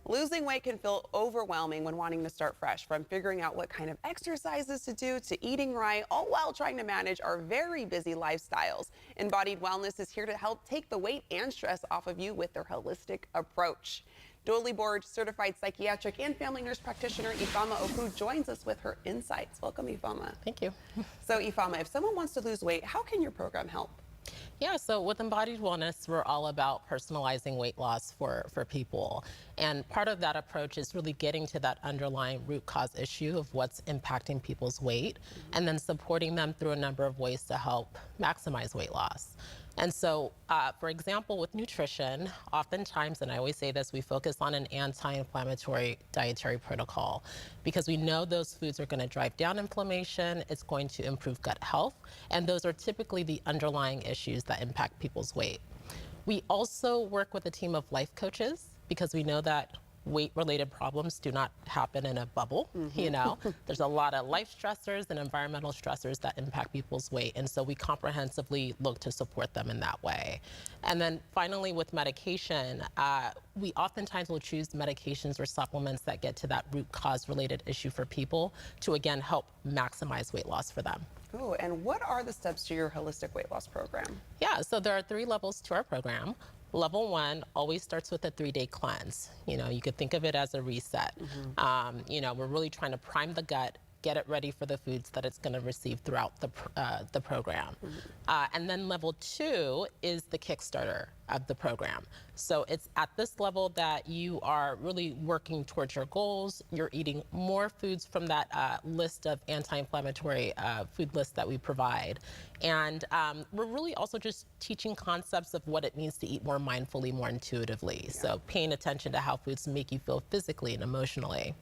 Losing weight can feel overwhelming when wanting to start fresh, from figuring out what kind of exercises to do to eating right, all while trying to manage our very busy lifestyles. Embodied Wellness is here to help take the weight and stress off of you with their holistic approach. Dually board certified psychiatric and family nurse practitioner Ifeoma Oku joins us with her insights. Welcome, Ifeoma. Thank you. So, Ifeoma, if someone wants to lose weight, how can your program help? Yeah, so with Embodied Wellness, we're all about personalizing weight loss for people. And part of that approach is really getting to that underlying root cause issue of what's impacting people's weight, and then supporting them through a number of ways to help maximize weight loss. And so, for example, with nutrition, oftentimes, and I always say this, we focus on an anti-inflammatory dietary protocol because we know those foods are going to drive down inflammation, it's going to improve gut health, and those are typically the underlying issues that impact people's weight. We also work with a team of life coaches because we know that weight-related problems do not happen in a bubble. You know, there's a lot of life stressors and environmental stressors that impact people's weight, and so we comprehensively look to support them in that way. And then finally, with medication, we oftentimes will choose medications or supplements that get to that root cause-related issue for people to, again, help maximize weight loss for them. Oh, and what are the steps to your holistic weight loss program? Yeah, so there are 3 levels to our program. Level 1 always starts with a 3-day cleanse. You know, you could think of it as a reset. You know, we're really trying to prime the gut, get it ready for the foods that it's going to receive throughout the program. And then level 2 is the Kickstarter of the program. So it's at this level that you are really working towards your goals. You're eating more foods from that list of anti-inflammatory food list that we provide. And we're really also just teaching concepts of what it means to eat more mindfully, more intuitively. Yeah. So paying attention to how foods make you feel physically and emotionally.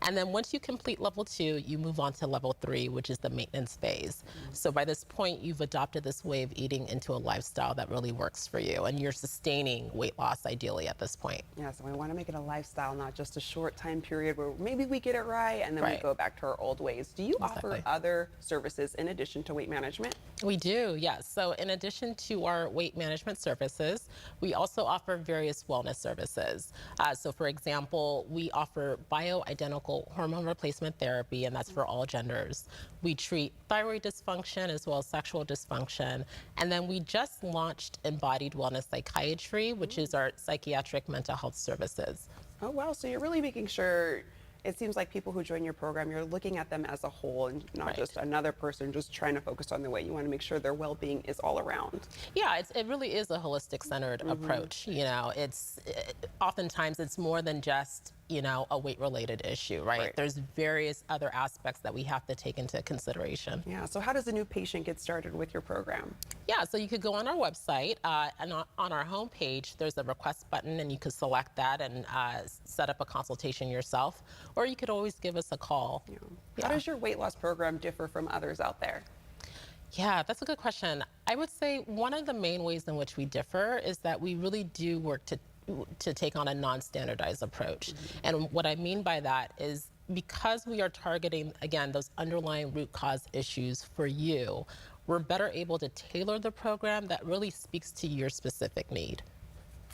And then once you complete level 2, you move on to level 3, which is the maintenance phase. So by this point, you've adopted this way of eating into a lifestyle that really works for you, and you're sustaining weight loss ideally at this point. Yeah, so we want to make it a lifestyle, not just a short time period where maybe we get it right and then we go back to our old ways. Do you offer other services in addition to weight management? We do, yes. So in addition to our weight management services, we also offer various wellness services. So for example, we offer bioidentical hormone replacement therapy, and that's for all genders. We treat thyroid dysfunction as well as sexual dysfunction. And then we just launched Embodied Wellness Psychiatry, which is our psychiatric mental health services. Oh, wow. So you're really making sure, it seems like people who join your program, you're looking at them as a whole and not just another person just trying to focus on their weight. You want to make sure their well-being is all around. Yeah, it really is a holistic centered approach. You know, oftentimes it's more than just, you know, a weight-related issue, right? There's various other aspects that we have to take into consideration. Yeah, so how does a new patient get started with your program? Yeah, so you could go on our website, and on our homepage, there's a request button, and you could select that and set up a consultation yourself, or you could always give us a call. Yeah. How does your weight loss program differ from others out there? Yeah, that's a good question. I would say one of the main ways in which we differ is that we really do work to take on a non-standardized approach. And what I mean by that is because we are targeting, again, those underlying root cause issues for you, we're better able to tailor the program that really speaks to your specific need.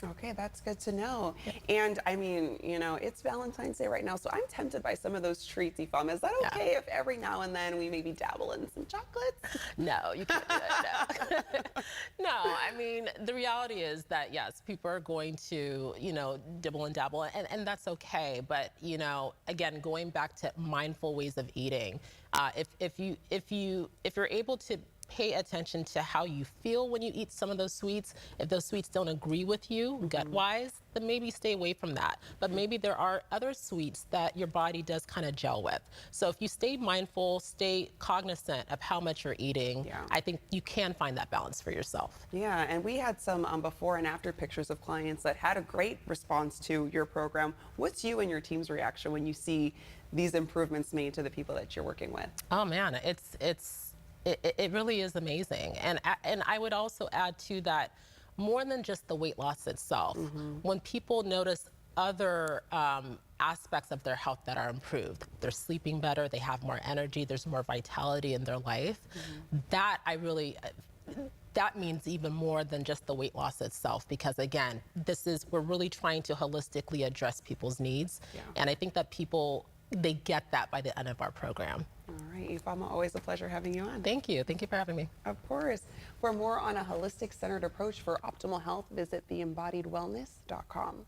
Okay, that's good to know. And I mean, you know, it's Valentine's Day right now, so I'm tempted by some of those treats, Ifeoma. Is that okay if every now and then we maybe dabble in some chocolates? No, you can't do that, no. No, I mean, the reality is that, yes, people are going to, you know, dibble and dabble, and that's okay. But, you know, again, going back to mindful ways of eating, if you're able to pay attention to how you feel when you eat some of those sweets. If those sweets don't agree with you gut-wise, then maybe stay away from that. But maybe there are other sweets that your body does kind of gel with. So if you stay mindful, stay cognizant of how much you're eating, I think you can find that balance for yourself. Yeah, and we had some before and after pictures of clients that had a great response to your program. What's you and your team's reaction when you see these improvements made to the people that you're working with? Oh man, it really is amazing. And I would also add to that, more than just the weight loss itself, when people notice other aspects of their health that are improved, they're sleeping better, they have more energy, there's more vitality in their life, that that means even more than just the weight loss itself, because again, we're really trying to holistically address people's needs. Yeah. And I think that people, they get that by the end of our program. All right, Ifama, always a pleasure having you on. Thank you. Thank you for having me. Of course. For more on a holistic centered approach for optimal health, visit theembodiedwellness.com.